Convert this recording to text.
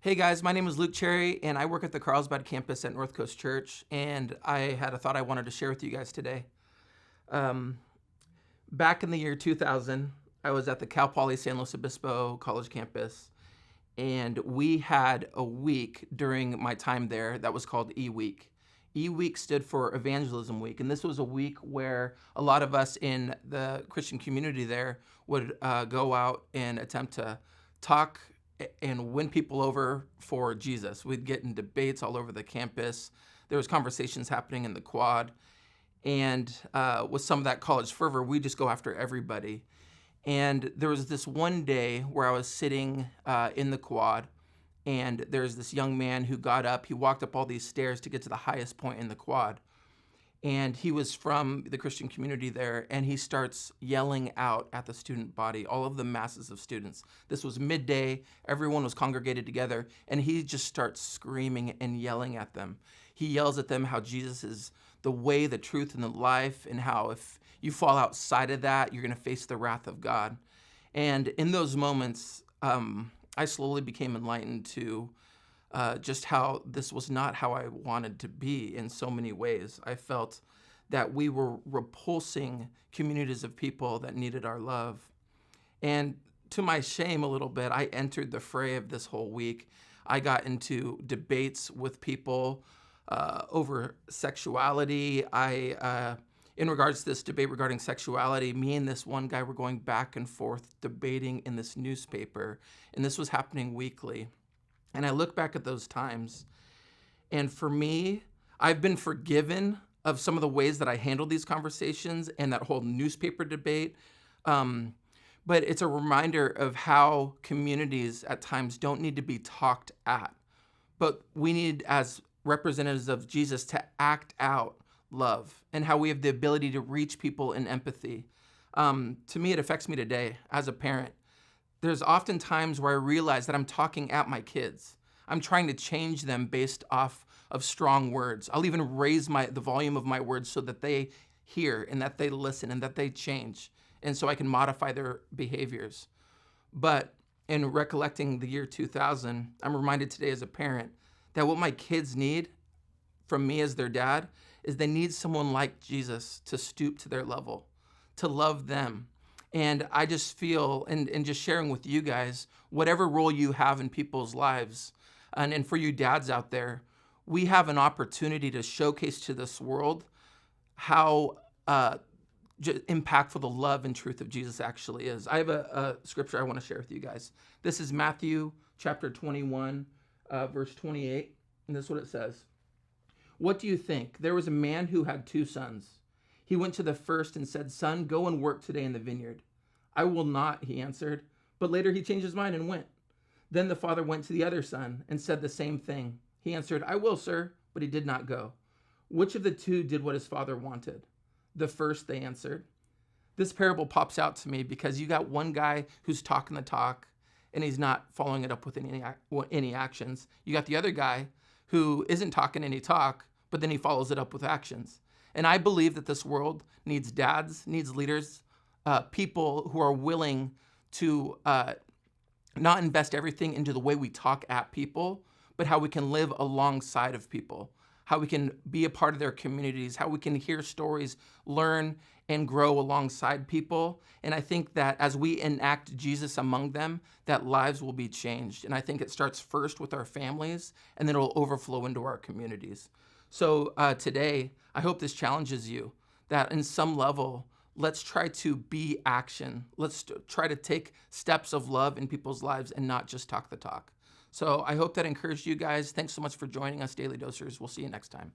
Hey guys, my name is Luke Cherry, and I work at the Carlsbad campus at North Coast Church, and I had a thought I wanted to share with you guys today. Um, Back in the year 2000, I was at the Cal Poly San Luis Obispo College campus, and we had a week during my time there that was called E-Week. E-Week stood for Evangelism Week, and this was a week where a lot of us in the Christian community there would go out and attempt to talk and win people over for Jesus. We'd get in debates all over the campus. There was conversations happening in the quad, and with some of that college fervor, we just go after everybody. And there was this one day where I was sitting in the quad, and there's this young man who got up. He walked up all these stairs to get to the highest point in the quad. And he was from the Christian community there, and he starts yelling out at the student body, all of the masses of students. This was midday, everyone was congregated together, and he just starts screaming and yelling at them. He yells at them how Jesus is the way, the truth, and the life, and how if you fall outside of that, you're going to face the wrath of God. And in those moments, I slowly became enlightened to just how this was not how I wanted to be in so many ways. I felt that we were repulsing communities of people that needed our love. And to my shame a little bit, I entered the fray of this whole week. I got into debates with people over sexuality. In regards to this debate regarding sexuality, me and this one guy were going back and forth debating in this newspaper, and this was happening weekly. And I look back at those times, and for me, I've been forgiven of some of the ways that I handled these conversations and that whole newspaper debate. But it's a reminder of how communities at times don't need to be talked at, but we need, as representatives of Jesus, to act out love and how we have the ability to reach people in empathy. To me, it affects me today as a parent. There's often times where I realize that I'm talking at my kids. I'm trying to change them based off of strong words. I'll even raise the volume of my words so that they hear and that they listen and that they change, and so I can modify their behaviors. But in recollecting the year 2000, I'm reminded today as a parent that what my kids need from me as their dad is they need someone like Jesus to stoop to their level, to love them. And I just feel, and just sharing with you guys, whatever role you have in people's lives, and for you dads out there, we have an opportunity to showcase to this world how impactful the love and truth of Jesus actually is. I have a scripture I want to share with you guys. This is Matthew chapter 21, verse 28, and this is what it says. What do you think? There was a man who had 2 sons. He went to the first and said, "Son, go and work today in the vineyard." "I will not," he answered. But later he changed his mind and went. Then the father went to the other son and said the same thing. He answered, "I will, sir," but he did not go. Which of the 2 did what his father wanted? "The first," they answered. This parable pops out to me because you got one guy who's talking the talk and he's not following it up with any actions. You got the other guy who isn't talking any talk, but then he follows it up with actions. And I believe that this world needs dads, needs leaders, people who are willing to not invest everything into the way we talk at people, but how we can live alongside of people, how we can be a part of their communities, how we can hear stories, learn, and grow alongside people. And I think that as we enact Jesus among them, that lives will be changed. And I think it starts first with our families, and then it will overflow into our communities. So today, I hope this challenges you that in some level, let's try to be action. Let's try to take steps of love in people's lives and not just talk the talk. So I hope that encouraged you guys. Thanks so much for joining us, Daily Dosers. We'll see you next time.